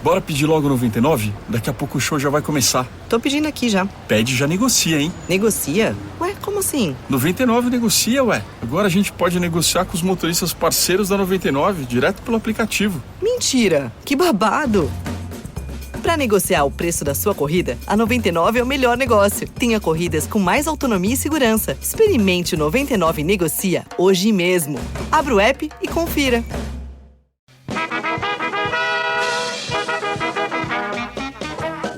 Bora pedir logo 99? Daqui a pouco o show já vai começar. Tô pedindo aqui já. Pede e já negocia, hein? Negocia? Ué, como assim? 99 negocia, ué. Agora a gente pode negociar com os motoristas parceiros da 99, direto pelo aplicativo. Mentira! Que babado! Para negociar o preço da sua corrida, a 99 é o melhor negócio. Tenha corridas com mais autonomia e segurança. Experimente o 99 Negocia hoje mesmo. Abra o app e confira.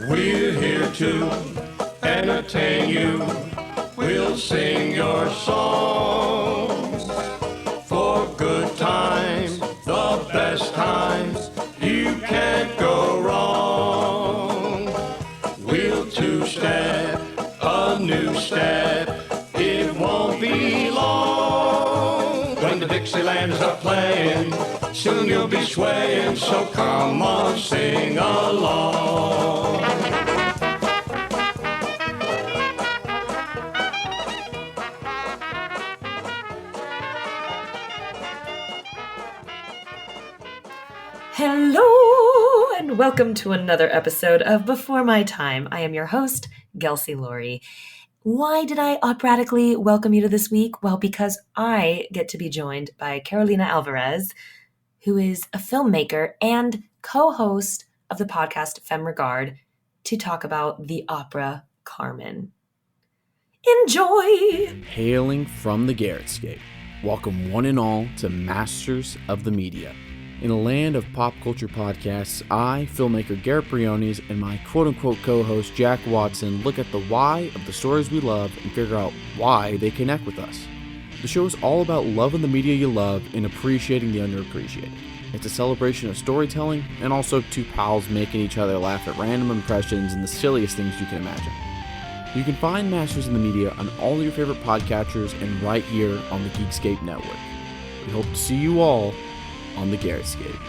We're here to entertain you. We'll sing your songs for good times, the best times. You can't go wrong. We'll two-step, a new step. It won't be long when the Dixielanders are playing. Soon you'll be swaying, so come on, sing along. Hello, and welcome to another episode of Before My Time. I am your host, Gelsey Laurie. Why did I operatically welcome you to this week? Well, because I get to be joined by Carolina Alvarez, who is a filmmaker and co-host of the podcast Femme Regard, to talk about the opera Carmen. Enjoy! Hailing from the Garrettscape, welcome one and all to Masters of the Media. In a land of pop culture podcasts, I, filmmaker Garrett Briones, and my quote-unquote co-host Jack Watson look at the why of the stories we love and figure out why they connect with us. The show is all about loving the media you love and appreciating the underappreciated. It's a celebration of storytelling and also two pals making each other laugh at random impressions and the silliest things you can imagine. You can find Masters in the Media on all your favorite podcatchers and right here on the Geekscape Network. We hope to see you all on the Garrettscape.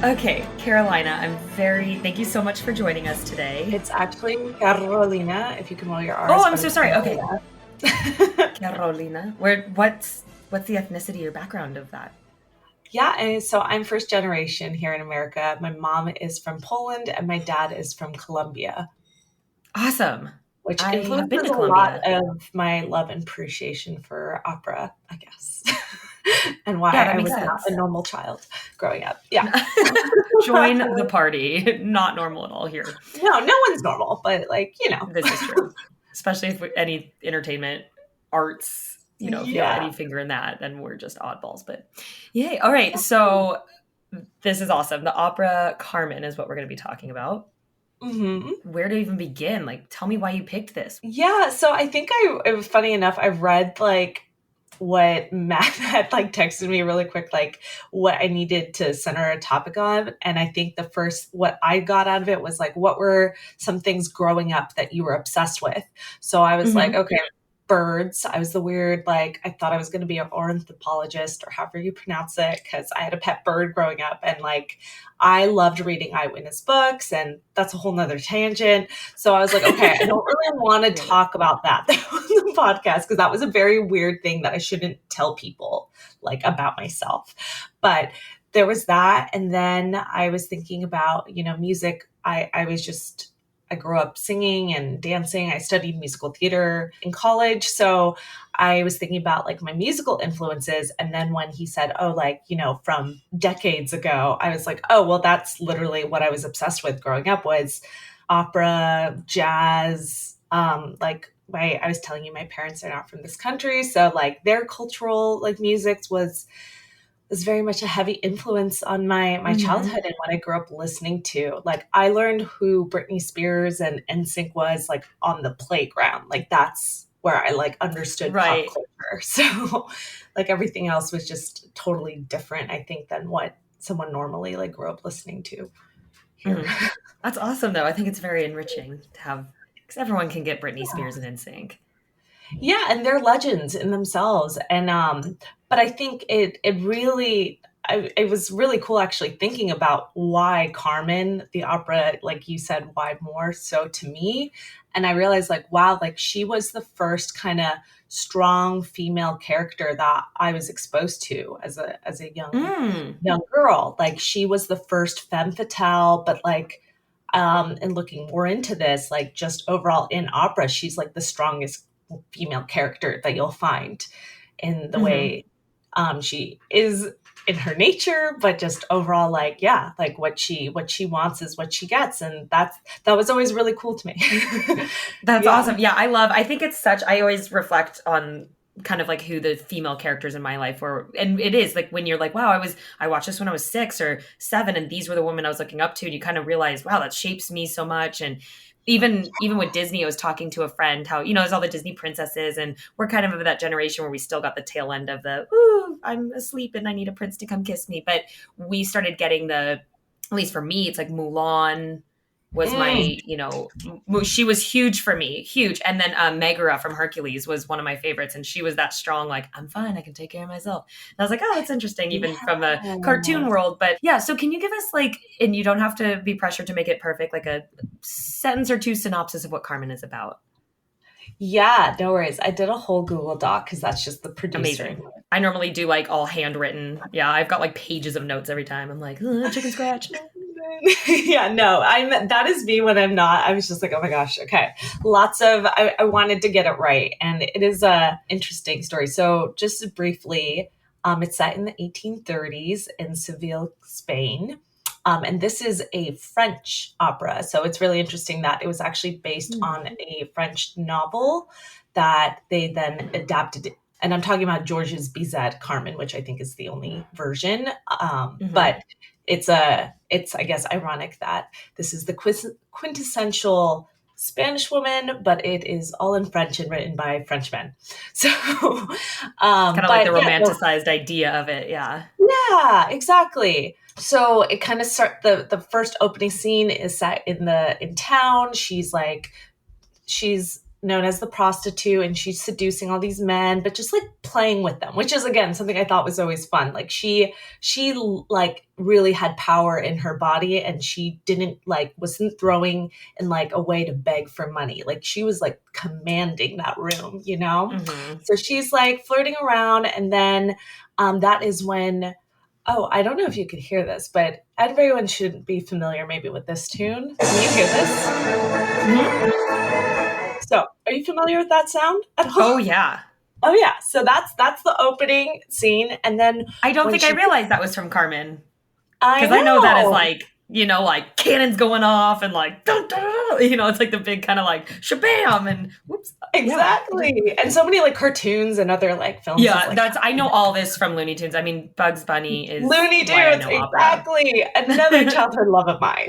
Okay, Carolina, thank you so much for joining us today. It's actually Carolina, if you can roll your R's. Oh, I'm so sorry. Okay. Carolina. What's the ethnicity or background of that? Yeah, and so I'm first generation here in America. My mom is from Poland and my dad is from Colombia. Awesome. Which I have been influences to a lot of my love and appreciation for opera, I guess. And why I was not a normal child growing up. Yeah. Join the party. Not normal at all here. No one's normal, but This is true. Especially if any entertainment, arts, if you have any finger in that, then we're just oddballs. But yay. All right. So this is awesome. The opera Carmen is what we're going to be talking about. Mm-hmm. Where to even begin? Tell me why you picked this. Yeah. So I think it was funny enough. I read what Matt had texted me really quick, what I needed to center a topic on. And I think what I got out of it was what were some things growing up that you were obsessed with? So I was okay, birds. I was the weird, I thought I was going to be an ornithologist or however you pronounce it, because I had a pet bird growing up. And I loved reading eyewitness books, and that's a whole nother tangent. So I was okay, I don't really want to talk about that on the podcast, because that was a very weird thing that I shouldn't tell people about myself. But there was that. And then I was thinking about, music. I grew up singing and dancing. I studied musical theater in college. So I was thinking about my musical influences. And then when he said, from decades ago, I was oh, well, that's literally what I was obsessed with growing up, was opera, jazz. I was telling you, my parents are not from this country. So their cultural music was very much a heavy influence on my childhood and what I grew up listening to. I learned who Britney Spears and NSYNC was on the playground. That's where I understood pop culture. So everything else was just totally different, I think, than what someone normally grew up listening to here. That's awesome, though. I think it's very enriching to have, because everyone can get Britney Spears and NSYNC. Yeah, and they're legends in themselves. And but I think it was really cool actually thinking about why Carmen, the opera, like you said, why more so to me. And I realized like, wow, like she was the first kind of strong female character that I was exposed to as a young girl. Like she was the first femme fatale, but like and looking more into this, like just overall in opera, she's like the strongest female character that you'll find in the way she is in her nature, but just overall, like, yeah, like what she wants is what she gets. And that was always really cool to me. That's Yeah. awesome. Yeah, I think it's I always reflect on kind of like who the female characters in my life were. And it is like when you're like, wow, I watched this when I was 6 or 7 and these were the women I was looking up to. And you kind of realize, wow, that shapes me so much. And even with Disney, I was talking to a friend how, there's all the Disney princesses and we're kind of that generation where we still got the tail end of the, ooh, I'm asleep and I need a prince to come kiss me. But we started getting at least for me, it's like Mulan was my, she was huge for me, huge. And then Megara from Hercules was one of my favorites. And she was that strong, like, I'm fine, I can take care of myself. And I was like, oh, that's interesting, even from a cartoon world. But yeah, so can you give us like, and you don't have to be pressured to make it perfect, like a sentence or two synopsis of what Carmen is about? Yeah, no worries. I did a whole Google Doc because that's just the producer. Amazing. I normally do like all handwritten. Yeah, I've got like pages of notes every time. I'm like, chicken scratch. Yeah, no, that is me when I'm not. I was just like, oh my gosh, okay. I wanted to get it right. And it is a interesting story. So just briefly, it's set in the 1830s in Seville, Spain. And this is a French opera. So it's really interesting that it was actually based on a French novel that they then adapted. And I'm talking about Georges Bizet, Carmen, which I think is the only version. But it's I guess ironic that this is the quintessential Spanish woman, but it is all in French and written by Frenchmen. So kind of like the romanticized idea of it. Yeah. Yeah, exactly. So it kind of the first opening scene is set in town. She's known as the prostitute and she's seducing all these men, but just like playing with them, which is again something I thought was always fun. Like she like really had power in her body and she wasn't throwing in like a way to beg for money. Like she was like commanding that room, So she's like flirting around and then that is when, I don't know if you could hear this, but everyone should be familiar maybe with this tune. Can you hear this? Mm-hmm. So, are you familiar with that sound at all? Oh yeah. Oh yeah. So that's the opening scene, and then I don't think I realized that was from Carmen because I know that as like like cannons going off and like dun, dun, dun, dun, it's like the big kind of like shabam and whoops. Exactly. Yeah. And so many like cartoons and other like films. Yeah, like, I know all this from Looney Tunes. I mean, Bugs Bunny is Looney Tunes. Exactly. Another childhood love of mine.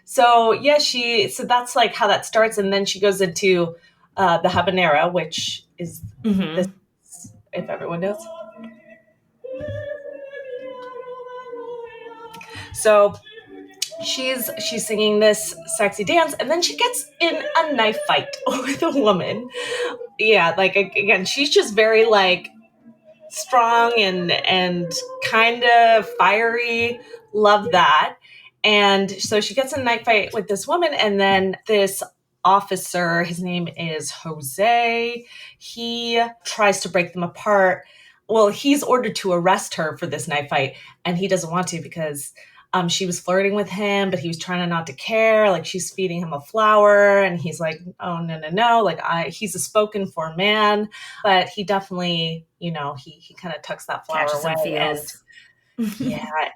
So yeah, so that's like how that starts. And then she goes into, the habanera, which is this, if everyone knows. So she's singing this sexy dance and then she gets in a knife fight with a woman. Yeah. Like again, she's just very like strong and kind of fiery. Love that. And so she gets in a knife fight with this woman and then this officer, his name is Jose, he tries to break them apart. Well, he's ordered to arrest her for this knife fight and he doesn't want to because she was flirting with him, but he was trying not to care. Like she's feeding him a flower and he's like, oh, no. Like he's a spoken for man, but he definitely, he kind of tucks that flower away.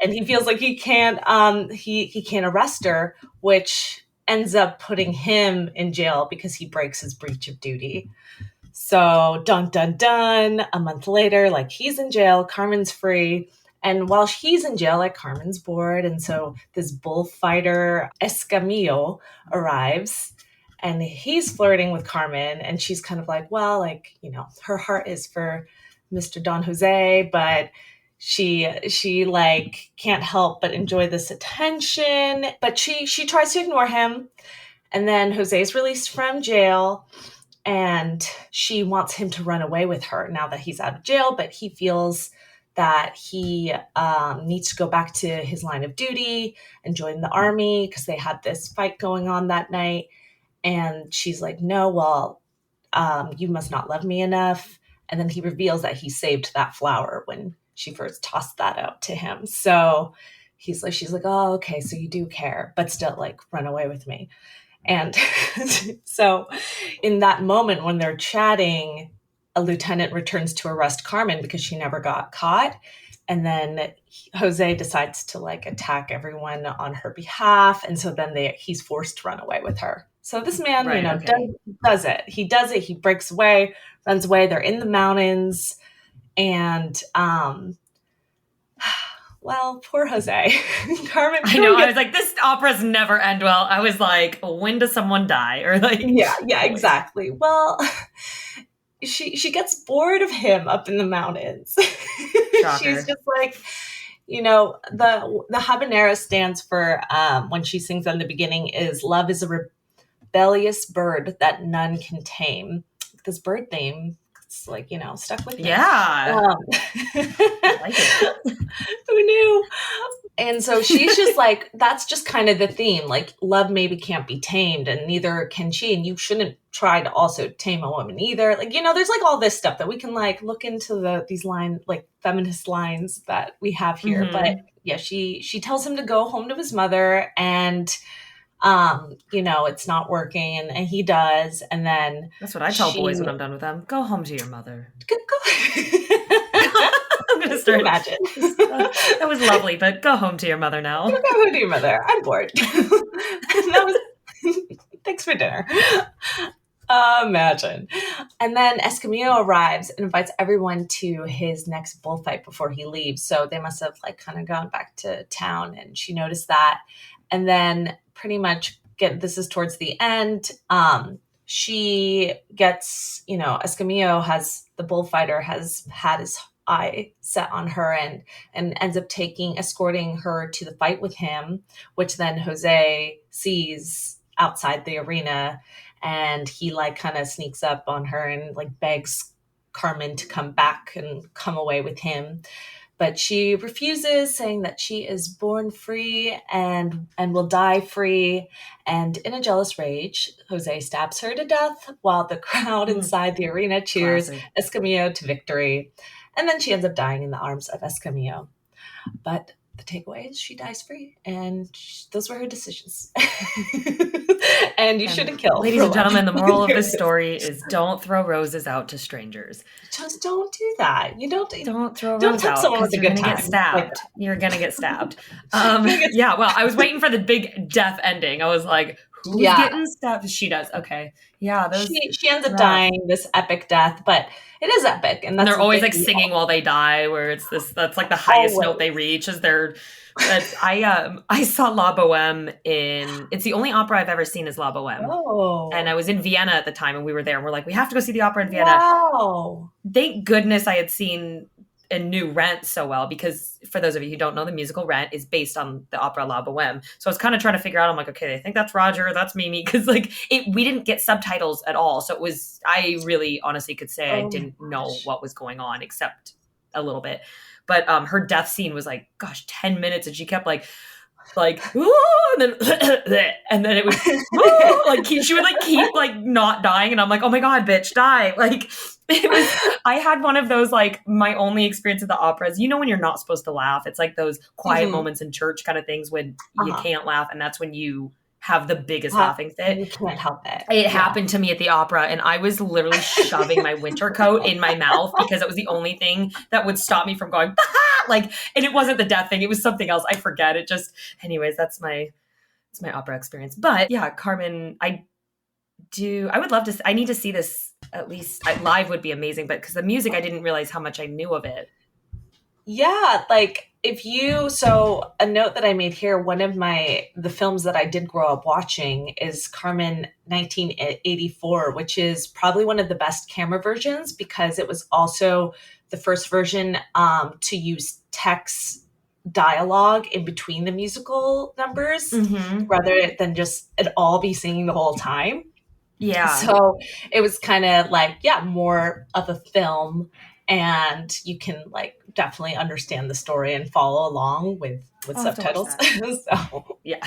And he feels like he can't arrest her, which ends up putting him in jail because he breaks his breach of duty. So dun, dun, dun, a month later, like he's in jail, Carmen's free. And while he's in jail, like Carmen's bored. And so this bullfighter Escamillo arrives and he's flirting with Carmen. And she's kind of like, well, like, her heart is for Mr. Don Jose, but she like can't help but enjoy this attention. But she tries to ignore him. And then Jose's released from jail. and she wants him to run away with her now that he's out of jail, but he feels that he needs to go back to his line of duty and join the army because they had this fight going on that night. And she's like, no, well, you must not love me enough. And then he reveals that he saved that flower when she first tossed that out to him. So she's like, oh, okay, so you do care, but still, like, run away with me. And so in that moment when they're chatting, a lieutenant returns to arrest Carmen because she never got caught. And then Jose decides to, like, attack everyone on her behalf. And so then he's forced to run away with her. So this man, does it. He does it. He breaks away, runs away. They're in the mountains. And, well, poor Jose. Carmen. I know. I was like, this opera's never end well. I was like, when does someone die? Or like, yeah, exactly. Well, she gets bored of him up in the mountains. She's just like, the habanera stands for, when she sings in the beginning, is love is a rebellious bird that none can tame. This bird name, it's like, stuck with me. Yeah. I like it. Who knew? And so she's just like, that's just kind of the theme. Like, love maybe can't be tamed, and neither can she. And you shouldn't try to also tame a woman either. Like, there's like all this stuff that we can like look into these lines, like feminist lines that we have here. Mm-hmm. But yeah, she tells him to go home to his mother, and it's not working, and he does. And then that's what I tell boys when I'm done with them. Go home to your mother. Go. I'm going to start. Imagine. That was lovely, but go home to your mother now. Go home to your mother. I'm bored. Thanks for dinner. Imagine. And then Escamillo arrives and invites everyone to his next bullfight before he leaves. So they must have like kind of gone back to town, and she noticed that. And then pretty much this is towards the end. She gets, Escamillo the bullfighter has had his eye set on her and ends up escorting her to the fight with him, which then Jose sees outside the arena, and he like kind of sneaks up on her and like begs Carmen to come back and come away with him. But she refuses, saying that she is born free and will die free. And in a jealous rage, Jose stabs her to death while the crowd inside the arena cheers Escamillo to victory. And then she ends up dying in the arms of Escamillo. But the takeaway is she dies free, and those were her decisions. And you shouldn't kill. Ladies and gentlemen, the moral of this story is don't throw roses out to strangers. Just don't do that. Don't throw a don't rose tell out someone with a you're good gonna time. get stabbed. You're gonna get stabbed. Yeah, well, I was waiting for the big death ending. I was like, who's getting stabbed? She does. Okay. Yeah. She ends up dying this epic death, but it is epic. And they're always like singing while they die, where that's like the highest note they reach is I saw La Boheme it's the only opera I've ever seen is La Boheme. Oh. And I was in Vienna at the time, and we were there, and we're like, we have to go see the opera in Vienna. Wow. Thank goodness I had seen and knew Rent so well, because for those of you who don't know, the musical Rent is based on the opera La Boheme. So I was kind of trying to figure out, I'm like, okay, they think that's Roger, that's Mimi, because like we didn't get subtitles at all. So I really honestly could say I didn't know what was going on except a little bit. But her death scene was like, gosh, 10 minutes, and she kept like, ooh, and then it was, ooh, like she would like keep like not dying, and I'm like, oh my god, bitch, die! Like I had one of those like my only experience at the operas. When you're not supposed to laugh, it's like those quiet moments in church kind of things when you can't laugh, and that's when you have the biggest laughing fit. You can't help it. It happened to me at the opera, and I was literally shoving my winter coat in my mouth because it was the only thing that would stop me from going like. And it wasn't the death thing; it was something else. I forget. It just, anyways. That's my opera experience. But yeah, Carmen, I would love to. I need to see this at least live. Would be amazing. But because the music, I didn't realize how much I knew of it. Yeah, like so a note that I made here, one of the films that I did grow up watching is Carmen 1984, which is probably one of the best camera versions because it was also the first version to use text dialogue in between the musical numbers rather than just it all be singing the whole time. Yeah. So it was kind of like, yeah, more of a film, and you can like definitely understand the story and follow along with I'll have to watch subtitles. that. So Yeah.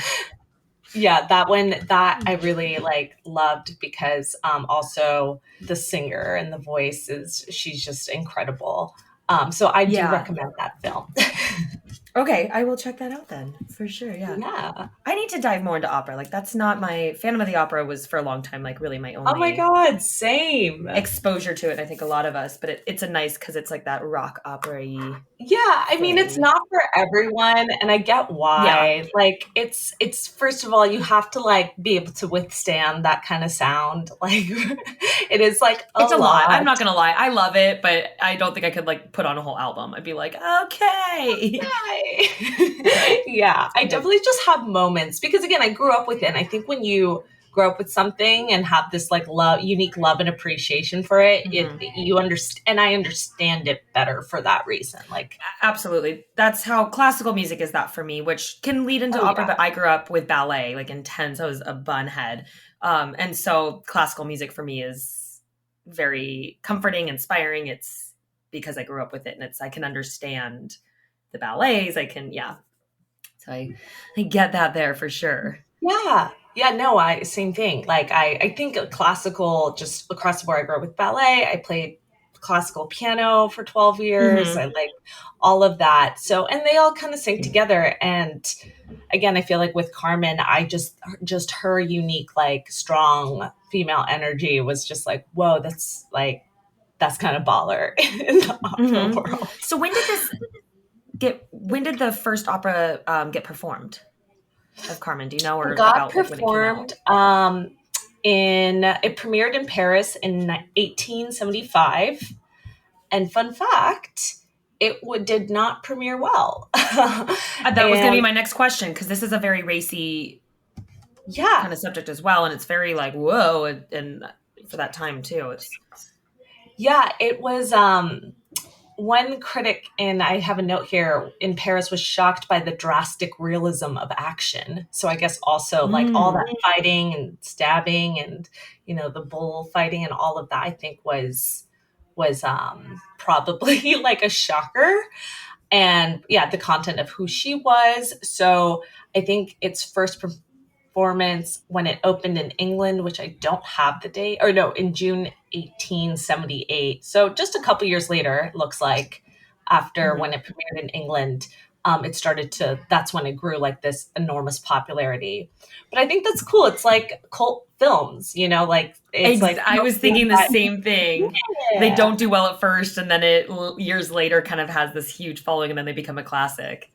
yeah, that one that I really like loved because also the singer and the voice is she's just incredible. So I do Yeah. recommend that film. Okay, I will check that out then for sure. Yeah. Yeah. I need to dive more into opera. Like that's not my Phantom of the Opera was for a long time like really my Oh my only God, same. exposure to it. I think a lot of us, but it's a nice because it's like that rock opera-y. Yeah, I mean it's thing. not for everyone and I get Yeah. why. Like it's first of all you have to like be able to withstand that kind of sound. Like it is like It's a lot. I'm lot. not gonna lie. I love it, but I don't think I could like put on a whole album. I'd be like, okay. Hi. Yeah, I definitely just have moments because again, I grew up with it. And I think when you grow up with something and have this like unique love and appreciation for it, you understand, and I understand it better for that reason. Like, Absolutely. That's how classical music is that for me, which can lead into opera, but I grew up with ballet, like intense. I was a bunhead. And so classical music for me is very comforting, inspiring. It's because I grew up with it and I can understand the ballets. So I get that there for sure. yeah, no, same thing. Like, I think classical just across the board. I grew up with ballet. I played classical piano for 12 years. I like all of that. So, and they all kind of sync together. And again, I feel like with Carmen, I just her unique, like strong female energy was just like, whoa, that's kind of baller in the opera world. So when did the first opera get performed of Carmen? Do you know, or Got about like when it came out? performed it premiered in Paris in 1875. And fun fact, did not premiere well. That was going to be my next question because this is a very racy kind of subject as well, and it's very like whoa, and for that time too. It was. One critic, and I have a note here, in Paris was shocked by the drastic realism of action. So I guess also like all that fighting and stabbing and, the bullfighting and all of that, I think was probably like a shocker. And yeah, the content of who she was. So I think its first performance when it opened in England, which I don't have the date, or no, in June 1878. So just a couple years later, it looks like, after when it premiered in England, that's when it grew like this enormous popularity. But I think that's cool. It's like cult films, like it's like I was thinking the same thing. Yeah. They don't do well at first, and then it years later kind of has this huge following, and then they become a classic.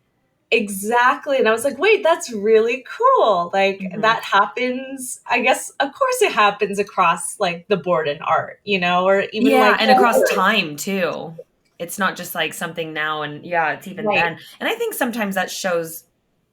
Exactly. And I was like, wait, that's really cool. Like that happens, I guess, of course it happens across like the board in art, or even and across time too. It's not just like something now and it's even then. And I think sometimes that shows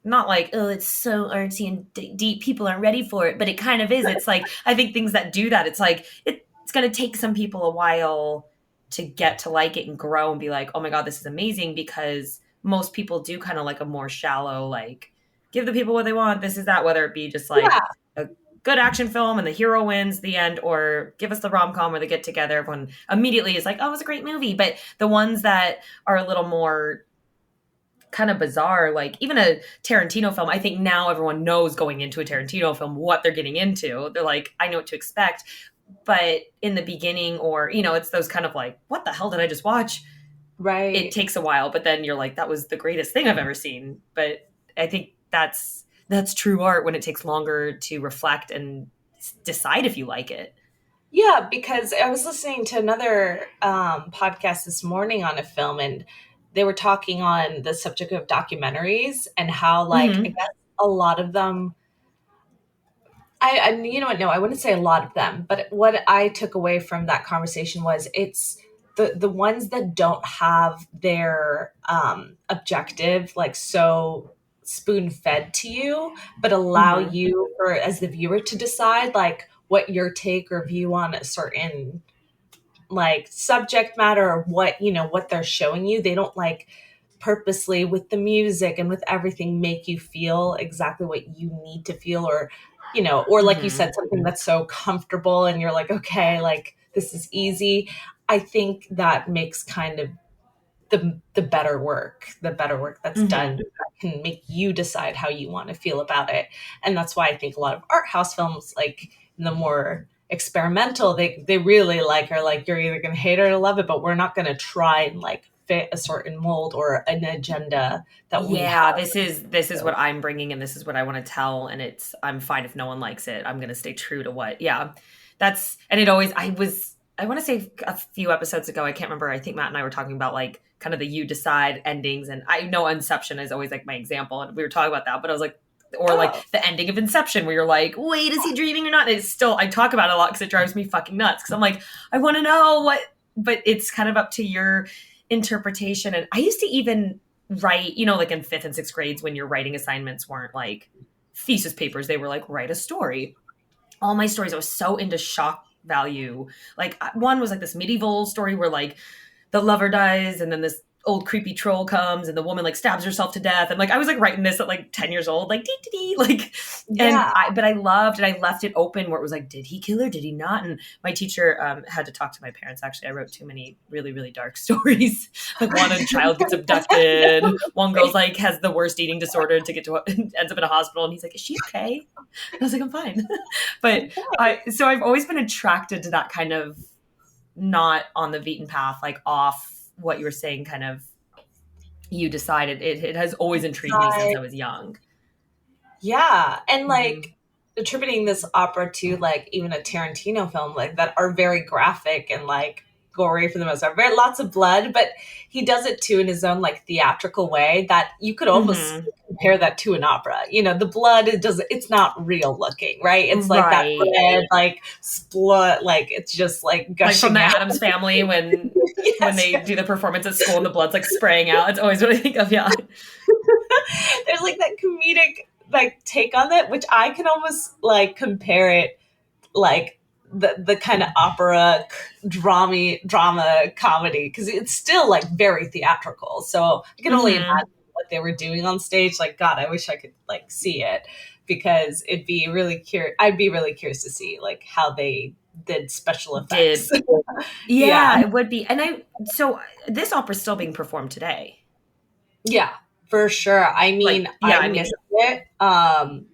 not like, oh, it's so artsy and deep, people aren't ready for it, but it kind of is. It's like, I think things that do that, it's like, it's going to take some people a while to get to like it and grow and be like, oh my God, this is amazing, because most people do kind of like a more shallow, like give the people what they want. This is that, whether it be just like a good action film and the hero wins the end, or give us the rom-com where they get together. Everyone immediately is like, oh, it was a great movie. But the ones that are a little more kind of bizarre, like even a Tarantino film, I think now everyone knows going into a Tarantino film what they're getting into. They're like, I know what to expect. But in the beginning, or, it's those kind of like, what the hell did I just watch? Right. It takes a while, but then you're like, that was the greatest thing I've ever seen. But I think that's true art, when it takes longer to reflect and decide if you like it. Yeah, because I was listening to another podcast this morning on a film, and they were talking on the subject of documentaries and how, like, I guess a lot of them, you know what? No, I wouldn't say a lot of them, but what I took away from that conversation was it's the ones that don't have their objective like so spoon fed to you, but allow you as the viewer to decide like what your take or view on a certain like subject matter, or what they're showing you. They don't like purposely with the music and with everything make you feel exactly what you need to feel, or you know, or like you said, something that's so comfortable and you're like, okay, like this is easy. I think that makes kind of the better work that's done that can make you decide how you want to feel about it. And that's why I think a lot of art house films, like the more experimental, they really like are like, you're either going to hate it or love it, but we're not going to try and like fit a certain mold or an agenda that we have. this is what I'm bringing, and this is what I want to tell, and I'm fine if no one likes it. I'm going to stay true to what, that's, and it always, I want to say a few episodes ago, I can't remember, I think Matt and I were talking about like kind of the you decide endings, and I know Inception is always like my example, and we were talking about that, but I was like, or like the ending of Inception where you're like, wait, is he dreaming or not? And it's still, I talk about it a lot because it drives me fucking nuts, because I'm like, I want to know what, but it's kind of up to your interpretation. And I used to even write, you know, like in 5th and 6th grades when your writing assignments weren't like thesis papers, they were like, write a story. All my stories, I was so into shock value. Like one was like this medieval story where like the lover dies and then this old creepy troll comes and the woman like stabs herself to death. And like, I was like writing this at like 10 years old, like dee, dee, dee, like, but I loved, and I left it open where it was like, did he kill her? Did he not? And my teacher had to talk to my parents. Actually, I wrote too many really, really dark stories. Like one, a child gets abducted. One girl's like has the worst eating disorder to get to, ends up in a hospital. And he's like, is she okay? I was like, I'm fine. But so I've always been attracted to that kind of not on the beaten path, like off what you were saying, kind of you decided. It has always intrigued me since I was young. Yeah. And like attributing this opera to like even a Tarantino film like that are very graphic and like gory for the most part, very lots of blood, but he does it too in his own like theatrical way that you could almost compare that to an opera. You know, the blood, it's not real looking, right? It's like that red, like split, like it's just like gushing like from the out. Addams Family when when they do the performance at school and the blood's like spraying out. It's always what I think of. Yeah. There's like that comedic like take on it, which I can almost like compare it like the kind of opera drama comedy, because it's still like very theatrical. So I can only imagine what they were doing on stage. Like, God, I wish I could like see it, because it'd be really curious. I'd be really curious to see like how they did special effects. Yeah, it would be. And so this opera's still being performed today. Yeah, for sure. I mean, Like, I missed it.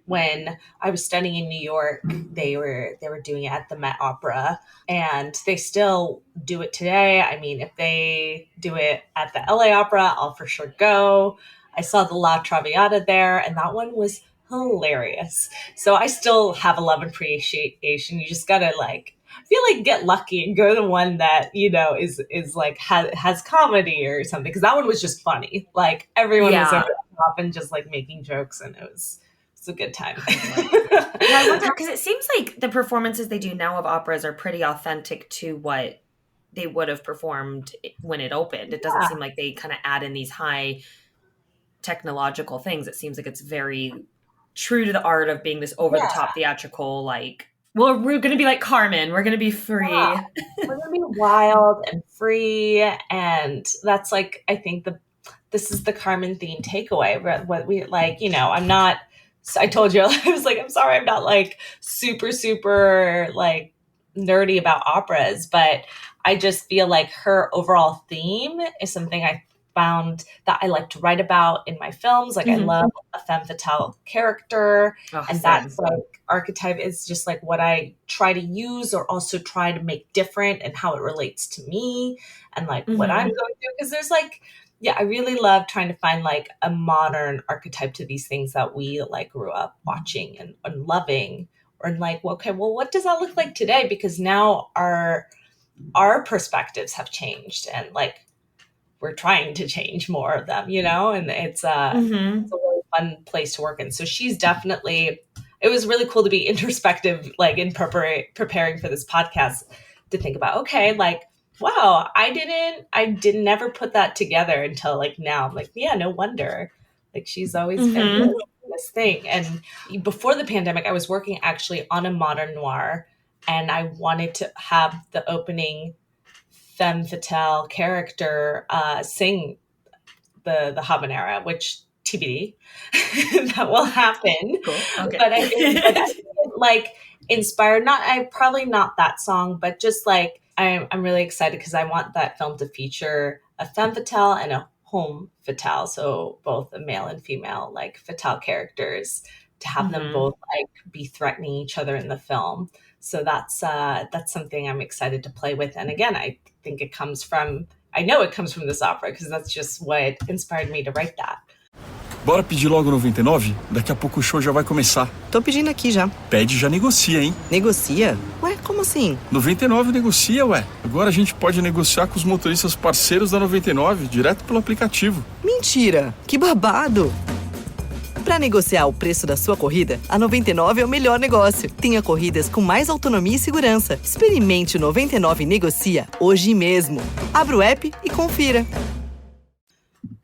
When I was studying in New York, they were doing it at the Met Opera, and they still do it today. I mean, if they do it at the LA Opera, I'll for sure go. I saw the La Traviata there, and that one was hilarious. So I still have a love and appreciation. You just gotta like, I feel like get lucky and go to the one that, you know, is like has comedy or something, because that one was just funny. Like everyone was over the top and just like making jokes, and it was a good time. I wonder, because it seems like the performances they do now of operas are pretty authentic to what they would have performed when it opened. It doesn't seem like they kind of add in these high technological things. It seems like it's very true to the art of being this over the top theatrical, like, well, we're going to be like Carmen. We're going to be free. Yeah. We're going to be wild and free. And that's like, I think this is the Carmen theme takeaway. What we like, you know, I told you, I was like, I'm sorry, I'm not like super, super like nerdy about operas, but I just feel like her overall theme is something I found that I like to write about in my films. Like I love a femme fatale character, and that's like archetype is just like what I try to use or also try to make different and how it relates to me and like what I'm going through. Because there's like, I really love trying to find like a modern archetype to these things that we like grew up watching and loving, or like, okay, well, what does that look like today? Because now our perspectives have changed, and like we're trying to change more of them, you know, and it's a really fun place to work in. So she's definitely, it was really cool to be introspective, like in preparing for this podcast, to think about, okay, like, wow, I didn't never put that together until like now. I'm like, yeah, no wonder. Like she's always been this thing. And before the pandemic, I was working actually on a modern noir, and I wanted to have the opening femme fatale character sing the habanera, which TBD that will happen. Cool. Okay. But I think like inspired. Probably not that song, but just like I'm really excited because I want that film to feature a femme fatale and a homme fatale. So both a male and female like fatale characters, to have them both like be threatening each other in the film. So that's something I'm excited to play with. And again, I know it comes from this opera because that's just what inspired me to write that. Bora pedir logo 99? Daqui a pouco o show já vai começar. Tô pedindo aqui já. Pede e já negocia, hein? Negocia? Ué, como assim? 99 negocia, ué. Agora a gente pode negociar com os motoristas parceiros da 99, direto pelo aplicativo. Mentira! Que babado! Para negociar o preço da sua corrida, a 99 é o melhor negócio. Tenha corridas com mais autonomia e segurança. Experimente o 99 Negocia hoje mesmo. Abra o app e confira.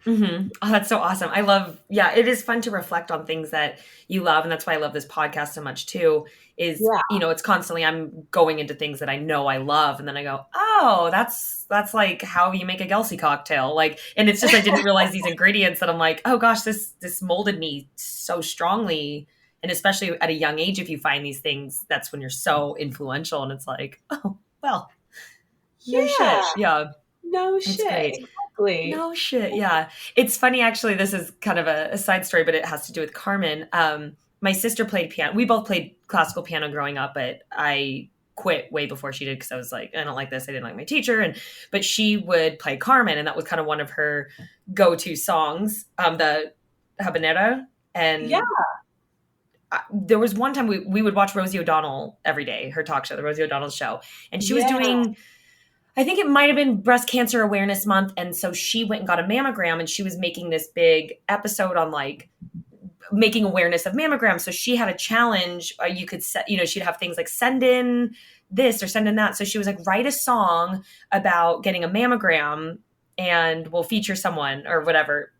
Mm-hmm. Oh, that's so awesome. I love, it is fun to reflect on things that you love. And that's why I love this podcast so much too, is, it's constantly, I'm going into things that I know I love. And then I go, oh, that's like how you make a Gelsey cocktail. Like, and it's just, I didn't realize these ingredients that I'm like, oh gosh, this molded me so strongly. And especially at a young age, if you find these things, that's when you're so influential. And it's like, oh, well, no shit. Yeah. No shit. Great. Exactly. No shit. Yeah. It's funny, actually, this is kind of a side story, but it has to do with Carmen. My sister played piano. We both played classical piano growing up, but I quit way before she did because I was like, I don't like this. I didn't like my teacher. But she would play Carmen, and that was kind of one of her go-to songs, the habanera. And there was one time we would watch Rosie O'Donnell every day, her talk show, the Rosie O'Donnell show. And she was doing, I think it might have been Breast Cancer Awareness Month. And so she went and got a mammogram, and she was making this big episode on like making awareness of mammograms. So she had a challenge. You could set, she'd have things like send in this or send in that. So she was like, write a song about getting a mammogram and we'll feature someone or whatever.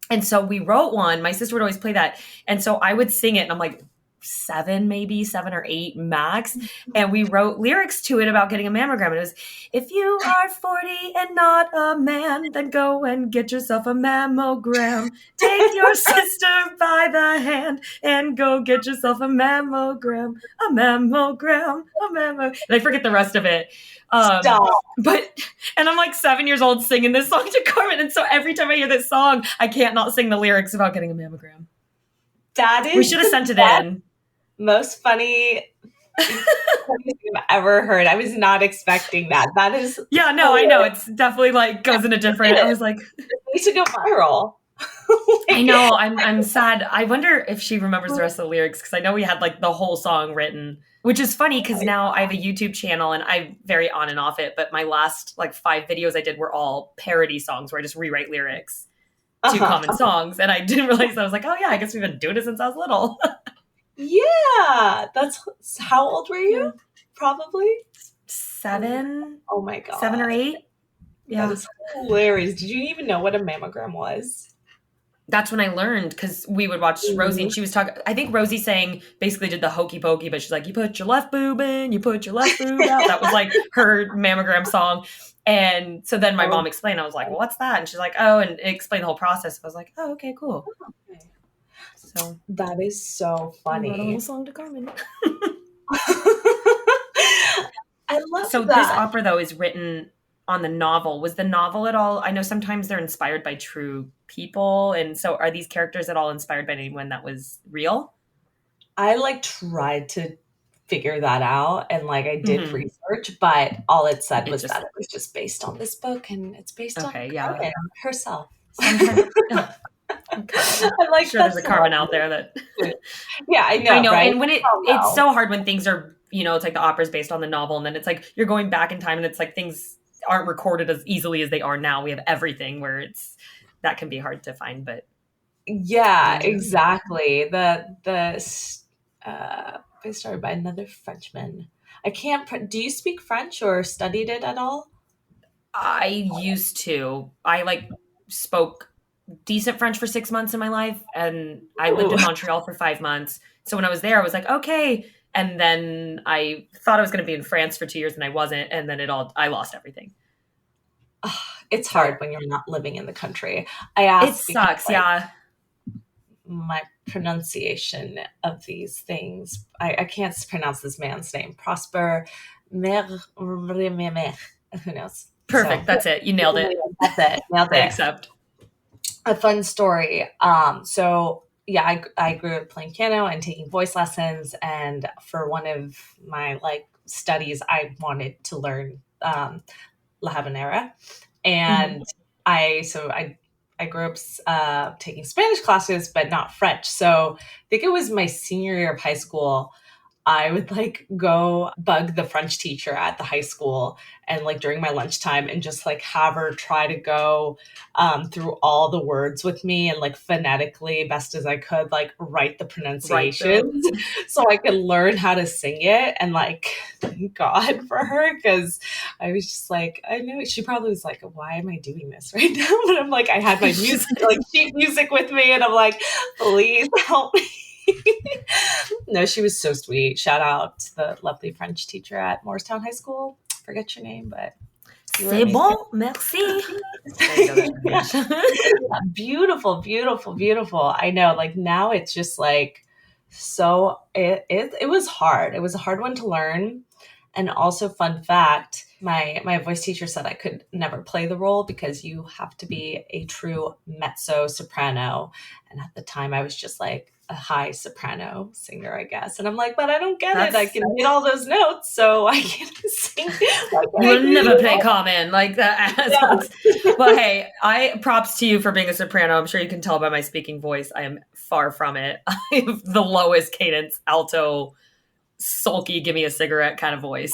And so we wrote one. My sister would always play that. And so I would sing it, and I'm like 7 or 8 max. And we wrote lyrics to it about getting a mammogram. And it was, if you are 40 and not a man, then go and get yourself a mammogram. Take your sister by the hand and go get yourself a mammogram. A mammogram. And I forget the rest of it. Stop. And I'm like 7 years old singing this song to Carmen. And so every time I hear this song, I can't not sing the lyrics about getting a mammogram. That is, we should have sent it in. Most funny thing I've ever heard. I was not expecting that. That is, I know. It's definitely like goes in a different. I was like, it needs to go viral. I know. I'm sad. I wonder if she remembers the rest of the lyrics, because I know we had like the whole song written, which is funny because now I have a YouTube channel and I'm very on and off it. But my last like 5 videos I did were all parody songs where I just rewrite lyrics to common songs. And I didn't realize, I was like, oh yeah, I guess we've been doing it since I was little. Yeah. That's, how old were you? Probably 7. Oh my God. 7 or 8. Yeah. That is hilarious. Did you even know what a mammogram was? That's when I learned, because we would watch Rosie, and she was talking, I think Rosie saying basically did the hokey pokey, but she's like, you put your left boob in, you put your left boob out. That was like her mammogram song. And so then my mom explained, I was like, well, what's that? And she's like, oh, and explained the whole process. I was like, oh, okay, cool. Okay. So that is so funny. I wrote a little song to Carmen. I love so that. This opera, though, is written on the novel. Was the novel at all? I know sometimes they're inspired by true people. And so are these characters at all inspired by anyone that was real? I like tried to figure that out, and like I did research, but all it said was that it was just based on this book, and it's based on Carmen herself. Okay. I'm like, sure there's a Carmen out there that I know. Right? And when it's so hard when things are, it's like the opera's based on the novel, and then it's like you're going back in time, and it's like things aren't recorded as easily as they are now. We have everything where that can be hard to find, but exactly. They started by another Frenchman. I can't. Do you speak French or studied it at all? I used to. I spoke decent French for 6 months in my life, and I lived in Montreal for 5 months. So when I was there, I was like, okay. And then I thought I was going to be in France for 2 years, and I wasn't. And then I lost everything. It's hard when you're not living in the country. I asked. It sucks. Yeah. my pronunciation of these things. I can't pronounce this man's name. Prosper Mer. Who knows? Perfect. So, that's it. You nailed it. That's it. Nailed I it. accept. A fun story. So yeah, I grew up playing piano and taking voice lessons. And for one of my like studies, I wanted to learn La Habanera. And I grew up taking Spanish classes, but not French. So I think it was my senior year of high school. I would like go bug the French teacher at the high school and like during my lunchtime and just like have her try to go through all the words with me and like phonetically best as I could like write the pronunciations so I could learn how to sing it. And like thank God for her, because I was just like, I know she probably was like, why am I doing this right now? But I'm like, I had my music like sheet music with me and I'm like, please help me. No, she was so sweet. Shout out to the lovely French teacher at Morristown High School. Forget your name, but C'est bon, merci. Beautiful, beautiful, beautiful. I know. Like now, it's just like so. It was hard. It was a hard one to learn, and also fun fact. My voice teacher said I could never play the role because you have to be a true mezzo soprano, and at the time I was just like a high soprano singer, I guess. And I'm like, but I don't get it. I can hit all those notes, so I can't sing. You'll never play Carmen like that. Yeah. Well, hey, I props to you for being a soprano. I'm sure you can tell by my speaking voice. I am far from it. I have the lowest cadence, alto, sulky, give me a cigarette kind of voice.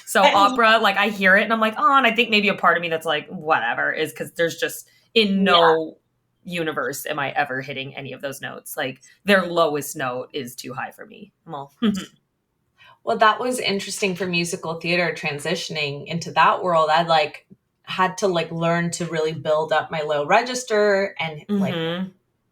So opera, like I hear it and I'm like, oh, and I think maybe a part of me that's like, whatever, is because there's just in no universe am I ever hitting any of those notes. Like their lowest note is too high for me. Well, that was interesting for musical theater transitioning into that world. I like had to like learn to really build up my low register, and like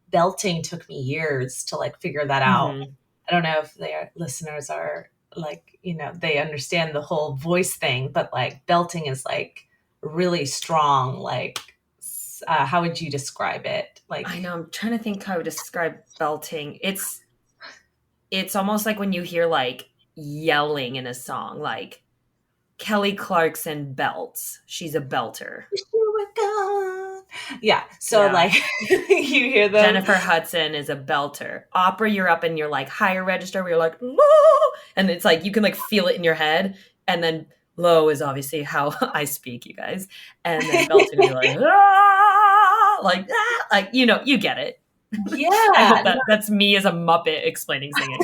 belting took me years to like figure that out. I don't know if their listeners are like, you know, they understand the whole voice thing, but like belting is like really strong. Like, how would you describe it? Like, I know, I'm trying to think how I would describe belting. It's almost like when you hear like yelling in a song, like Kelly Clarkson belts. She's a belter. Yeah. So like you hear them. Jennifer Hudson is a belter. Opera, you're up in your like higher register where you're like, whoa! And it's like you can like feel it in your head. And then low is obviously how I speak, you guys. And then belting will be like, ah! Like, you know, you get it. Yeah. I hope that's me as a Muppet explaining singing.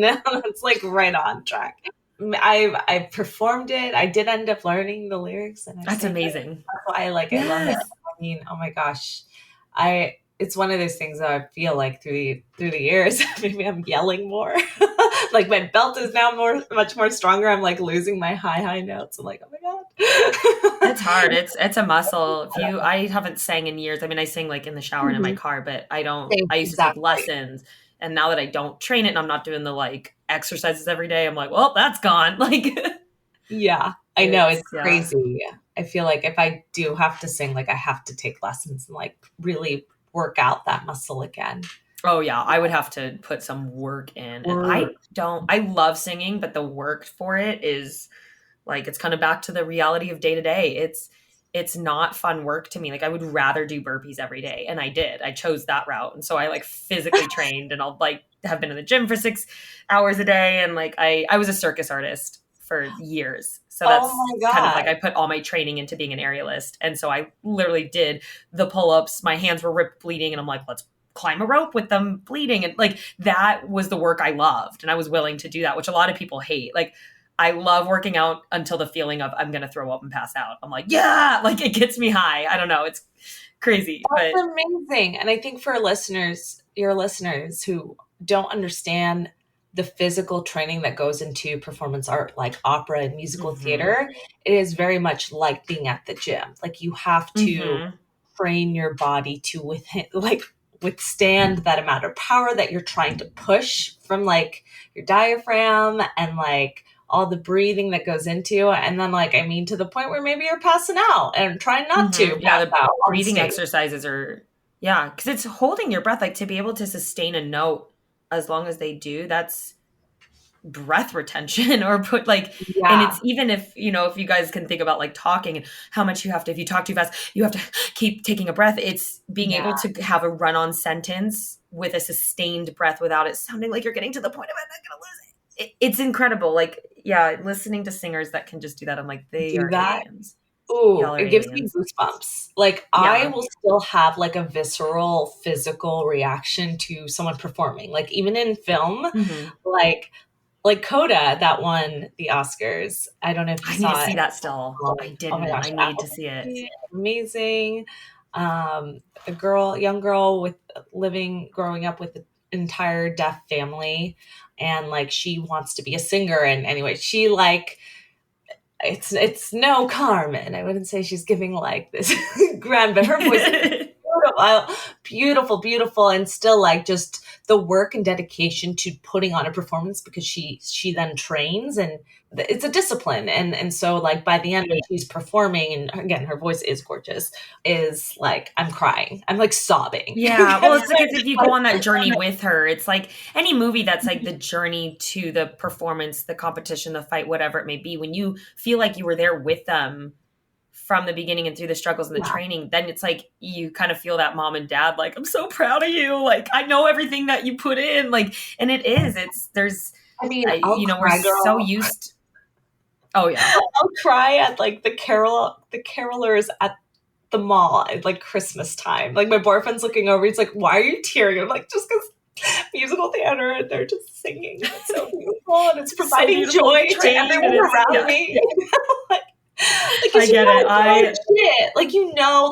No, it's like right on track. I performed it. I did end up learning the lyrics, and that's amazing. That's why I like it. I love it. I mean, oh my gosh, it's one of those things that I feel like through the years, maybe I'm yelling more. Like my belt is now much more stronger. I'm like losing my high notes. I'm like, oh my god, it's hard. It's a muscle. I haven't sang in years. I mean, I sing like in the shower and in my car, but I don't. I used to take lessons. And now that I don't train it and I'm not doing the like exercises every day, I'm like, well, that's gone. Like, yeah, I know it's crazy. I feel like if I do have to sing, like I have to take lessons and like really work out that muscle again. Oh yeah. I would have to put some work in. And I love singing, but the work for it is like, it's kind of back to the reality of day to day. It's not fun work to me. Like I would rather do burpees every day. And I did. I chose that route. And so I like physically trained and I'll like have been in the gym for 6 hours a day. And like I was a circus artist for years. So that's kind of like I put all my training into being an aerialist. And so I literally did the pull-ups. My hands were ripped bleeding. And I'm like, let's climb a rope with them bleeding. And like that was the work I loved. And I was willing to do that, which a lot of people hate. Like I love working out until the feeling of I'm going to throw up and pass out. I'm like, yeah, like it gets me high. I don't know. It's crazy. That's amazing. And I think for your listeners who don't understand the physical training that goes into performance art, like opera and musical theater, it is very much like being at the gym. Like you have to train your body to withstand that amount of power that you're trying to push from like your diaphragm and like all the breathing that goes into, and then like, I mean, to the point where maybe you're passing out and trying not to. Yeah, the breathing exercises are Yeah, because it's holding your breath, like to be able to sustain a note as long as they do, that's breath retention or put like, and Yeah. it's even if, if you guys can think about like talking and how much you have to, if you talk too fast, you have to keep taking a breath. It's being Yeah. able to have a run on sentence with a sustained breath without it sounding like you're getting to the point of it, I'm not going to lose it. It's incredible. Like, yeah, listening to singers that can just do that, I'm like, they Do are that. aliens. Ooh, Y'all are it gives me aliens. goosebumps. Like I Yeah. will still have like a visceral physical reaction to someone performing. Like even in film, Hmm. like Coda that won the Oscars. I don't know if you I need to saw see it. that still. I Oh my didn't. gosh, I that need to was see it. amazing. A young girl growing up with an entire deaf family, and like she wants to be a singer. And anyway, she like it's no Carmen. I wouldn't say she's giving like this grand, but her voice is beautiful, beautiful, beautiful, and still like just the work and dedication to putting on a performance because she then trains and it's a discipline and so like by the end when she's performing and again her voice is gorgeous is like I'm crying, I'm like sobbing. Yeah, well, it's like if you go on that journey with her, it's like any movie that's like the journey to the performance, the competition, the fight, whatever it may be. When you feel like you were there with them from the beginning and through the struggles and the Yeah. training, then it's like you kind of feel that mom and dad, like, I'm so proud of you. Like, I know everything that you put in. Like, and it is, I mean, I'll we're cry, so girl. used. Oh, yeah. I'll cry at like the carolers at the mall at like Christmas time. Like my boyfriend's looking over, he's like, "Why are you tearing?" I'm like, "Just because musical theater and they're just singing. It's so beautiful and it's providing beautiful joy to trained, everyone and it's- around yeah. me." like, I get it. Shit. Like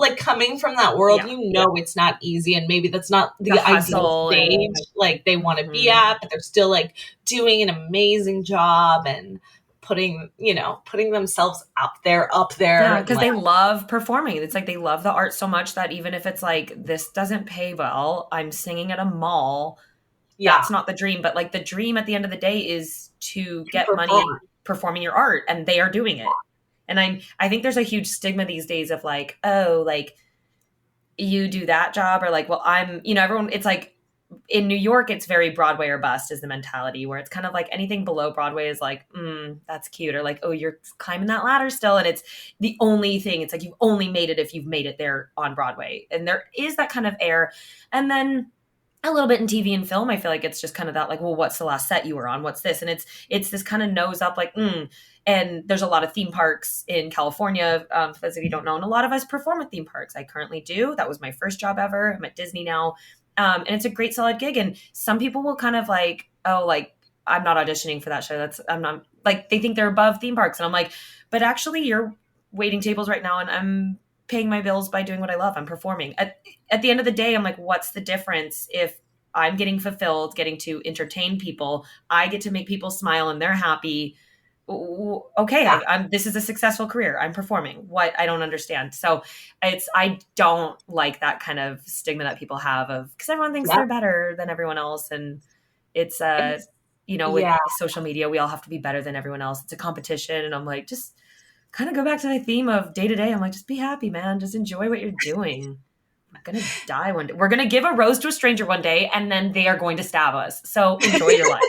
like coming from that world, Yeah. it's not easy, and maybe that's not the ideal hustle stage. and- Like they want to be Mhm. at, but they're still like doing an amazing job and putting themselves up there. Yeah, And, because like, they love performing. It's like they love the art so much that even if it's like, this doesn't pay well, I'm singing at a mall, yeah, that's not the dream. But like the dream at the end of the day is to get money perform. performing your art, and they are doing it. And I think there's a huge stigma these days of like, oh, like you do that job, or like, well, I'm, everyone, it's like in New York, it's very Broadway or bust is the mentality, where it's kind of like anything below Broadway is like, that's cute. Or like, oh, you're climbing that ladder still. And it's the only thing, it's like, you've only made it if you've made it there on Broadway. And there is that kind of air. And then a little bit in TV and film, I feel like it's just kind of that like, well, what's the last set you were on? What's this? And it's this kind of nose up like, And there's a lot of theme parks in California, for those of you who don't know, and a lot of us perform at theme parks. I currently do. That was my first job ever. I'm at Disney now. And it's a great solid gig. And some people will kind of like, oh, like, I'm not auditioning for that show. I'm not, like, they think they're above theme parks. And I'm like, but actually you're waiting tables right now and I'm paying my bills by doing what I love. I'm performing. At the end of the day, I'm like, what's the difference if I'm getting fulfilled, getting to entertain people, I get to make people smile and they're happy. Okay, this is a successful career. I'm performing. What? I don't understand. So I don't like that kind of stigma that people have of, because everyone thinks they're better than everyone else. And it's with social media, we all have to be better than everyone else. It's a competition. And I'm like, just kind of go back to the theme of day to day. I'm like, just be happy, man. Just enjoy what you're doing. I'm going to die one day. We're going to give a rose to a stranger one day, and then they are going to stab us. So enjoy your life.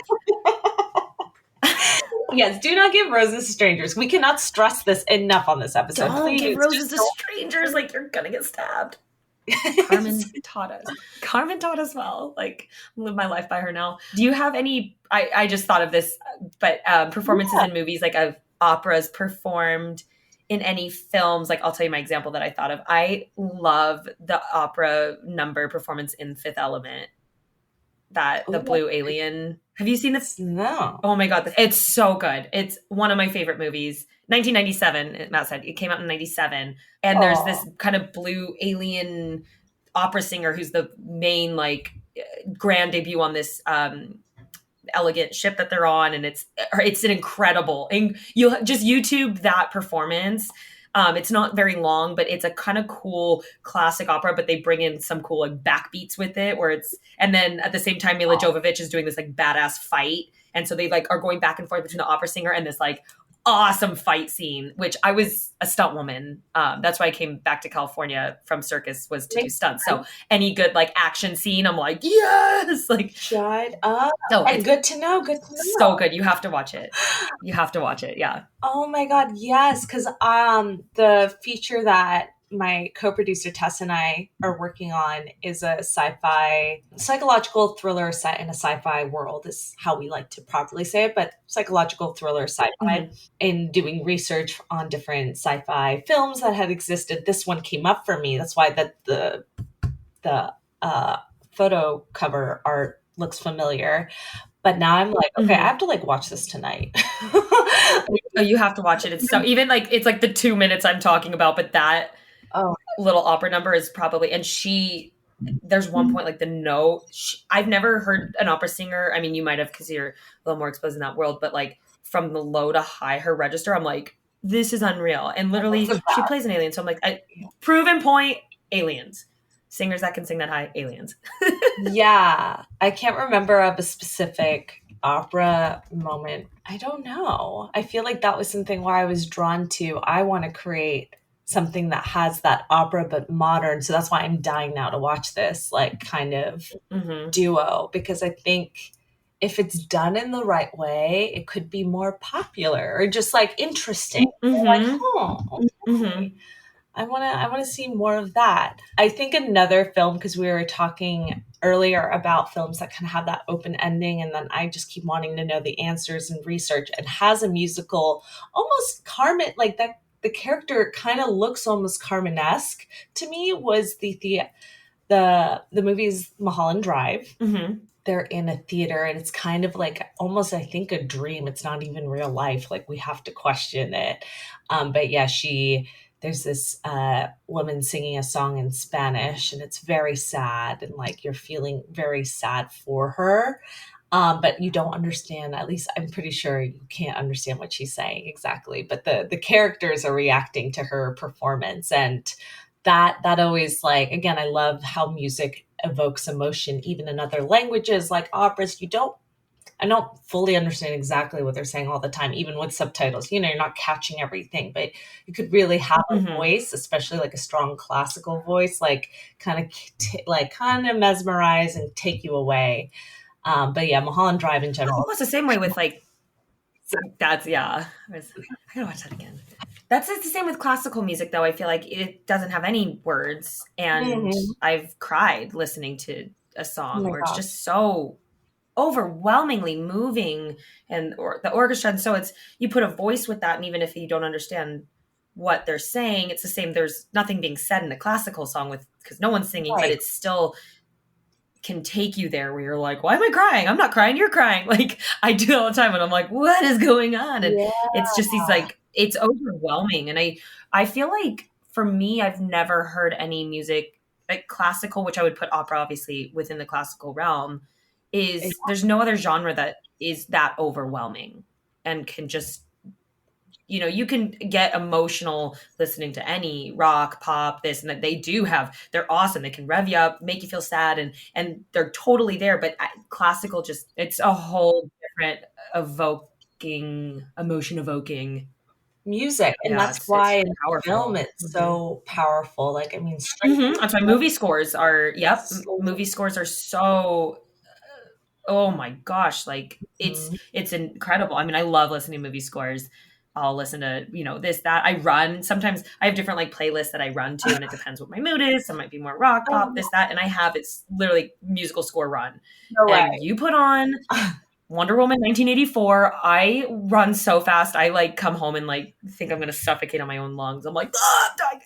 Yes, do not give roses to strangers. We cannot stress this enough on this episode. Don't Please, give roses to strangers, like you're going to get stabbed. Carmen taught us. Carmen taught us well. Like, live my life by her now. Do you have any, I just thought of this, but performances in movies, like of operas performed in any films? Like, I'll tell you my example that I thought of. I love the opera number performance in Fifth Element. The blue alien. Have you seen this? No. Oh my God. It's so good. It's one of my favorite movies. 1997, Matt said. It came out in 97. And there's this kind of blue alien opera singer who's the main, like, grand debut on this elegant ship that they're on. And it's an incredible, and you'll just YouTube that performance. It's not very long, but it's a kind of cool classic opera, but they bring in some cool like backbeats with it and then at the same time, Mila Jovovich is doing this like badass fight. And so they like are going back and forth between the opera singer and this like awesome fight scene, which I was a stunt woman. That's why I came back to California from circus, was to do stunts. So any good like action scene, I'm like, yes, like Shut up. no, And it's good to know. Good to know. so good. You have to watch it. You have to watch it. Yeah. Oh my God, yes. Because the feature that my co-producer Tess and I are working on is a sci-fi psychological thriller set in a sci-fi world is how we like to properly say it, but psychological thriller sci-fi. In doing research on different sci-fi films that had existed, this one came up for me. That's why the photo cover art looks familiar. But now I'm like, okay, I have to like watch this tonight. Oh, you have to watch it. It's so even like it's like the 2 minutes I'm talking about, but that little opera number is probably, and there's one point like the note. I've never heard an opera singer. I mean, you might have because you're a little more exposed in that world, but like from the low to high, her register, I'm like, this is unreal. And literally, she plays an alien, so I'm like, proven point, aliens. Singers that can sing that high, aliens. Yeah. I can't remember of a specific opera moment. I don't know. I feel like that was something where I was drawn to. I want to create something that has that opera but modern. So that's why I'm dying now to watch this like kind of duo, because I think if it's done in the right way, it could be more popular or just like interesting. Like, okay. I want to see more of that. I think another film, because we were talking earlier about films that kind of have that open ending, and then I just keep wanting to know the answers and research, and has a musical, almost Carmen, like that. The character kind of looks almost Carmen-esque to me. Was the movie's Mulholland Drive. They're in a theater, and it's kind of like almost, I think, a dream. It's not even real life. Like we have to question it. But yeah, there's this woman singing a song in Spanish, and it's very sad, and like you're feeling very sad for her. But you don't understand, at least I'm pretty sure you can't understand what she's saying exactly, but the characters are reacting to her performance. And that always, like, again, I love how music evokes emotion, even in other languages like operas. I don't fully understand exactly what they're saying all the time, even with subtitles. You're not catching everything, but you could really have a voice, especially like a strong classical voice, like kind of mesmerize and take you away. But yeah, Mulholland Drive in general. Well, it's the same way with like, that's, yeah. I gotta watch that again. It's the same with classical music, though. I feel like it doesn't have any words, and I've cried listening to a song where it's just so overwhelmingly moving, and or the orchestra. And so you put a voice with that, and even if you don't understand what they're saying, it's the same. There's nothing being said in a classical song because no one's singing, but it's still can take you there where you're like, why am I crying? I'm not crying. You're crying. Like I do all the time. And I'm like, what is going on? And it's just these like, it's overwhelming. And I feel like for me, I've never heard any music like classical, which I would put opera obviously within the classical realm, there's no other genre that is that overwhelming and can just, you can get emotional listening to any rock, pop, this, and that. They're awesome. They can rev you up, make you feel sad, and they're totally there. But classical it's a whole different emotion evoking music. And that's why in film it's so powerful. Like, I mean, that's why movie scores are, movie scores are so, oh my gosh, like it's incredible. I mean, I love listening to movie scores. I'll listen to, this, that. I run. Sometimes I have different like playlists that I run to, and it depends what my mood is. Some might be more rock, pop, this, that. And it's literally musical score run. No way. And you put on Wonder Woman 1984. I run so fast. I like come home and like think I'm going to suffocate on my own lungs. I'm like,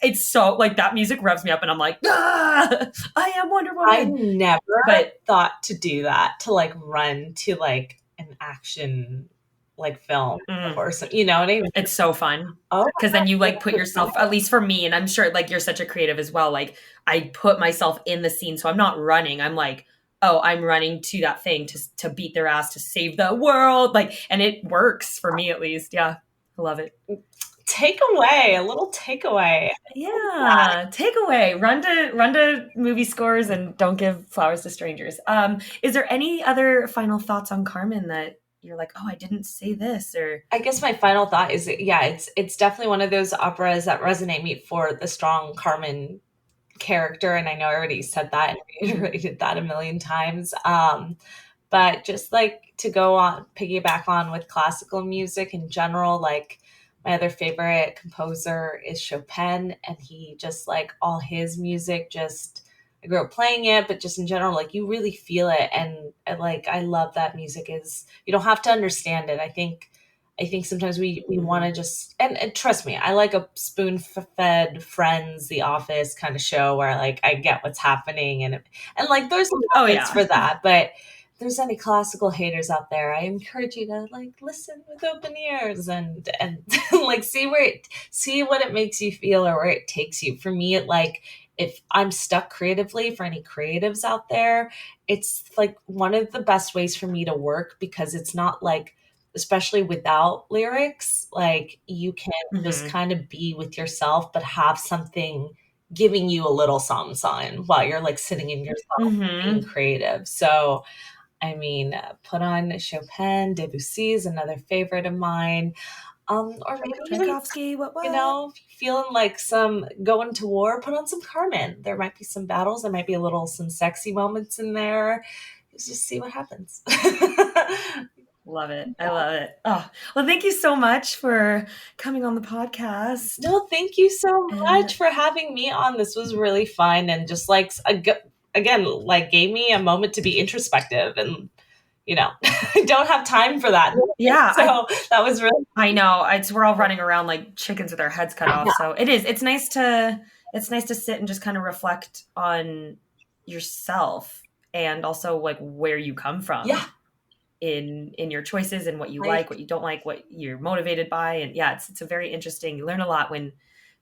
it's so like that music revs me up, and I'm like, I am Wonder Woman. I never thought to do that, to like run to like an action like film or so, what I mean? It's so fun because then you like put yourself, at least for me, and I'm sure like you're such a creative as well, like I put myself in the scene, so I'm not running, I'm like, I'm running to that thing to beat their ass, to save the world, like, and it works for me at least. I love it. A little takeaway. Yeah, takeaway. Run to movie scores and don't give flowers to strangers. Is there any other final thoughts on Carmen that you're like, oh, I didn't say this, or I guess my final thought is that, yeah, it's definitely one of those operas that resonate me for the strong Carmen character. And I know I already said that and reiterated that a million times. But just like to go on, piggyback on with classical music in general, like my other favorite composer is Chopin, and he just like all his music, just I grew up playing it, but just in general, like you really feel it. And like, I love that music is, you don't have to understand it. I think sometimes we want to just, and trust me, I like a spoon fed Friends, The Office kind of show where like I get what's happening and like there's some benefits for that. But if there's any classical haters out there, I encourage you to like listen with open ears and like see what it makes you feel or where it takes you. For me, it like, if I'm stuck creatively, for any creatives out there, it's like one of the best ways for me to work, because it's not like, especially without lyrics, like you can just kind of be with yourself, but have something giving you a little something while you're like sitting in yourself being creative. So, I mean, put on Chopin, Debussy is another favorite of mine. Or maybe Tchaikovsky, what? You know, if you're feeling like some going to war, put on some Carmen. There might be some battles. There might be some sexy moments in there. Just see what happens. Love it. I love it. Oh, well, thank you so much for coming on the podcast. No, thank you so much for having me on. This was really fun, and just like again, like gave me a moment to be introspective, and you know, I don't have time for that. Yeah. So that was really, I know we're all running around like chickens with our heads cut off. So it's nice to sit and just kind of reflect on yourself and also like where you come from. Yeah. In your choices and what you like, what you don't like, what you're motivated by. And yeah, it's a very interesting, you learn a lot when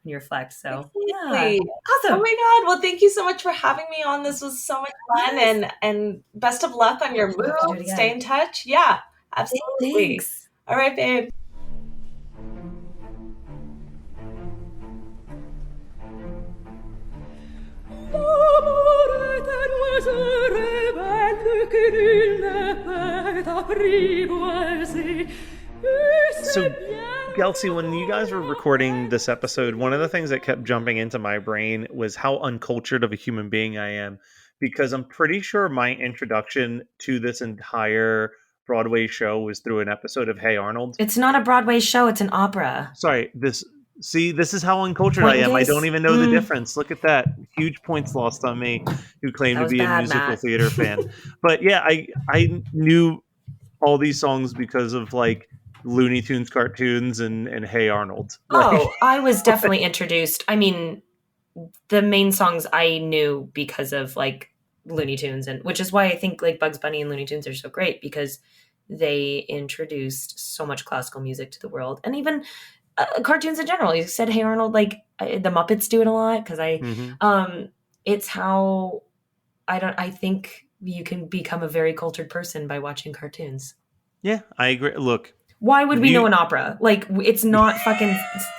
you reflect. So yeah. Awesome. Oh my God. Well, thank you so much for having me on. This was so much fun, and best of luck on your move. Stay in touch. Yeah, absolutely. Thanks. All right, babe. So, Gelsey, when you guys were recording this episode, one of the things that kept jumping into my brain was how uncultured of a human being I am, because I'm pretty sure my introduction to this entire Broadway show was through an episode of Hey Arnold. It's not a Broadway show, it's an opera. Sorry, this is how uncultured I am. I don't even know the difference. Look at that. Huge points lost on me, who claim to be a musical theater fan. But yeah, I knew all these songs because of like Looney Tunes cartoons and Hey Arnold. Oh, I was definitely introduced. I mean, the main songs I knew because of like Looney Tunes, and which is why I think like Bugs Bunny and Looney Tunes are so great, because they introduced so much classical music to the world, and even cartoons in general. You said Hey Arnold, like the Muppets do it a lot, because it's how I think you can become a very cultured person by watching cartoons. Yeah, I agree. Look, why would we know an opera? Like, it's not fucking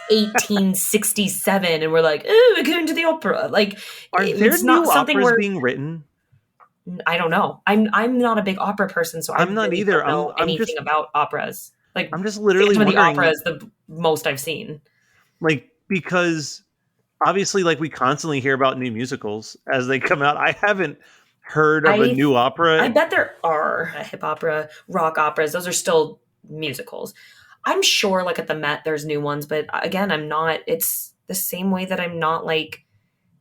1867 and we're like, oh, we're going to the opera. Like, it's not something operas being written. I don't know. I'm not a big opera person, so I'm not either. Don't know anything about operas. Like, I'm just literally wondering, the opera is the most I've seen. Like, because obviously, like, we constantly hear about new musicals as they come out. I haven't heard of a new opera. I bet there are hip opera, rock operas. Those are still musicals. I'm sure like at the Met there's new ones, but again, I'm not, it's the same way that I'm not like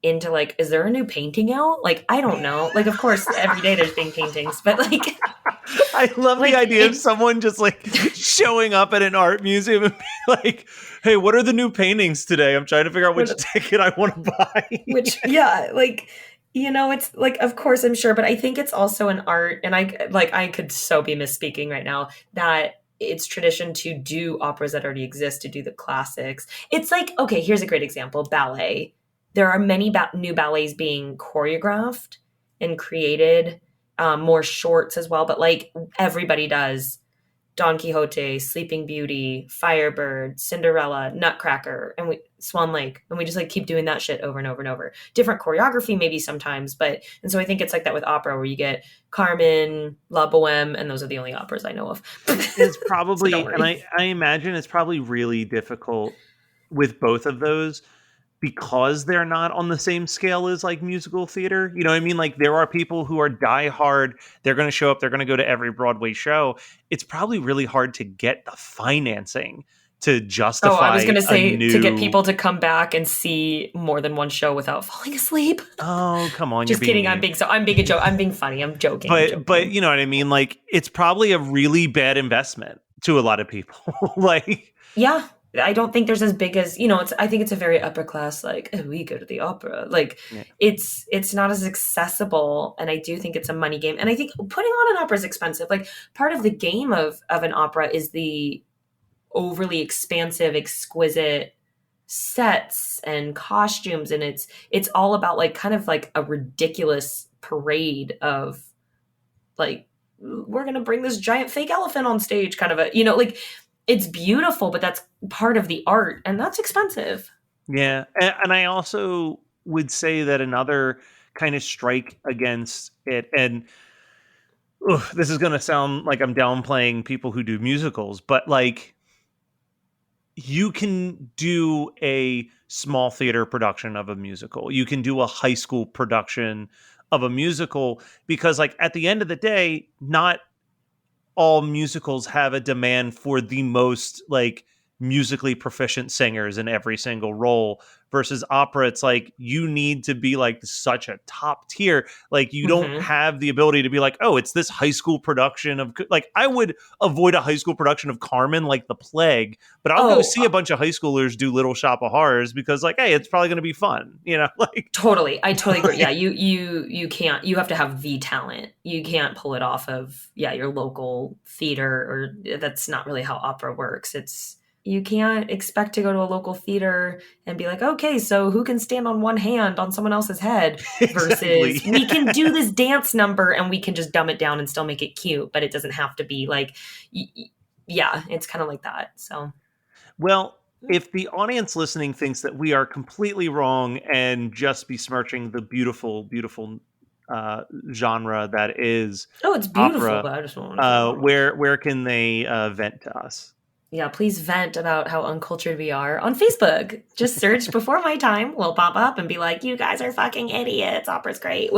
into like, is there a new painting out? Like, I don't know. Like, of course, every day there's been paintings, but like, I love like, the idea of someone just like showing up at an art museum and be like, hey, what are the new paintings today? I'm trying to figure out which ticket I want to buy. Which, yeah, like, you know, it's like, of course, I'm sure, but I think it's also an art, and I could so be misspeaking right now, that it's tradition to do operas that already exist, to do the classics. It's like, okay, here's a great example, ballet. There are many new ballets being choreographed and created, more shorts as well, but like everybody does Don Quixote, Sleeping Beauty, Firebird, Cinderella, Nutcracker, and Swan Lake, and we just like keep doing that shit over and over and over. Different choreography maybe sometimes, and so I think it's like that with opera where you get Carmen, La Boheme, and those are the only operas I know of. It's probably, So and I imagine it's probably really difficult with both of those because they're not on the same scale as like musical theater. You know what I mean? Like there are people who are diehard. They're going to show up. They're going to go to every Broadway show. It's probably really hard to get the financing to justify. I was going to say to get people to come back and see more than one show without falling asleep. Oh, come on. Just kidding. I'm being a joke. I'm being funny. I'm joking. But you know what I mean? Like it's probably a really bad investment to a lot of people. Like, yeah. I don't think there's as big as, I think it's a very upper class, like, oh, we go to the opera. Like, it's not as accessible. And I do think it's a money game. And I think putting on an opera is expensive. Like, part of the game of an opera is the overly expansive, exquisite sets and costumes. And it's all about, like, kind of like a ridiculous parade of, like, we're going to bring this giant fake elephant on stage, kind of like, it's beautiful, but that's part of the art, and that's expensive. Yeah. And I also would say that another kind of strike against it, and this is going to sound like I'm downplaying people who do musicals, but like you can do a small theater production of a musical. You can do a high school production of a musical because like at the end of the day, not all musicals have a demand for the most like musically proficient singers in every single role versus opera. It's like you need to be like such a top tier. Like you don't have the ability to be like, oh, it's this high school production of like, I would avoid a high school production of Carmen like the plague, but I'll go see a bunch of high schoolers do Little Shop of Horrors because like, hey, it's probably going to be fun, like totally. I totally agree. Yeah. You can't, you have to have the talent. You can't pull it off of your local theater, or that's not really how opera works. You can't expect to go to a local theater and be like, okay, so who can stand on one hand on someone else's head versus we can do this dance number and we can just dumb it down and still make it cute, but it doesn't have to be like, it's kind of like that. So, well, if the audience listening thinks that we are completely wrong and just besmirching the beautiful, beautiful genre that is it's beautiful, opera, but I just don't want to where can they vent to us? Yeah, please vent about how uncultured we are on Facebook. Just search Before My Time. We'll pop up and be like, you guys are fucking idiots. Opera's great.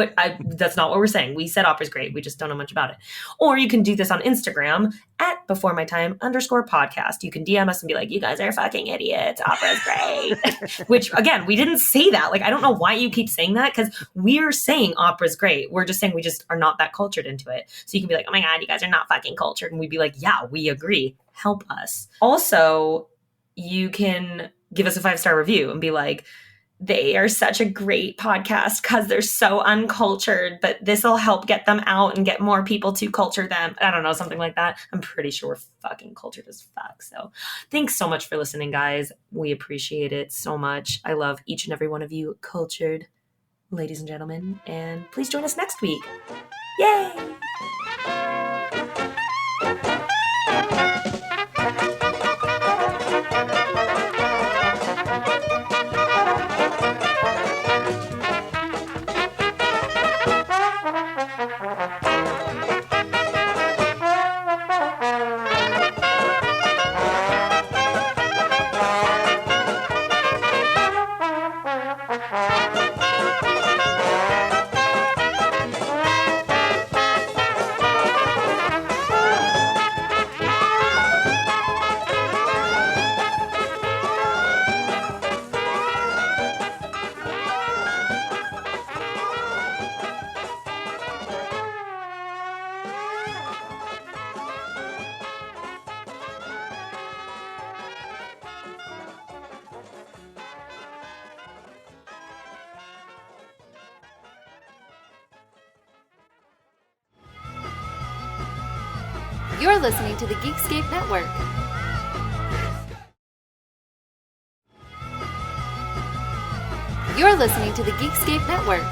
That's not what we're saying. We said opera's great. We just don't know much about it. Or you can do this on Instagram at Before My Time _podcast. You can DM us and be like, you guys are fucking idiots. Opera's great. Which, again, we didn't say that. Like, I don't know why you keep saying that because we're saying opera's great. We're just saying we just are not that cultured into it. So you can be like, oh my God, you guys are not fucking cultured. And we'd be like, yeah, we agree. Help us. Also, you can give us a 5-star review and be like, they are such a great podcast because they're so uncultured, but this will help get them out and get more people to culture them. I don't know, something like that. I'm pretty sure we're fucking cultured as fuck. So thanks so much for listening, guys. We appreciate it so much. I love each and every one of you cultured ladies and gentlemen. And please join us next week. Yay! You're listening to the Geekscape Network. You're listening to the Geekscape Network.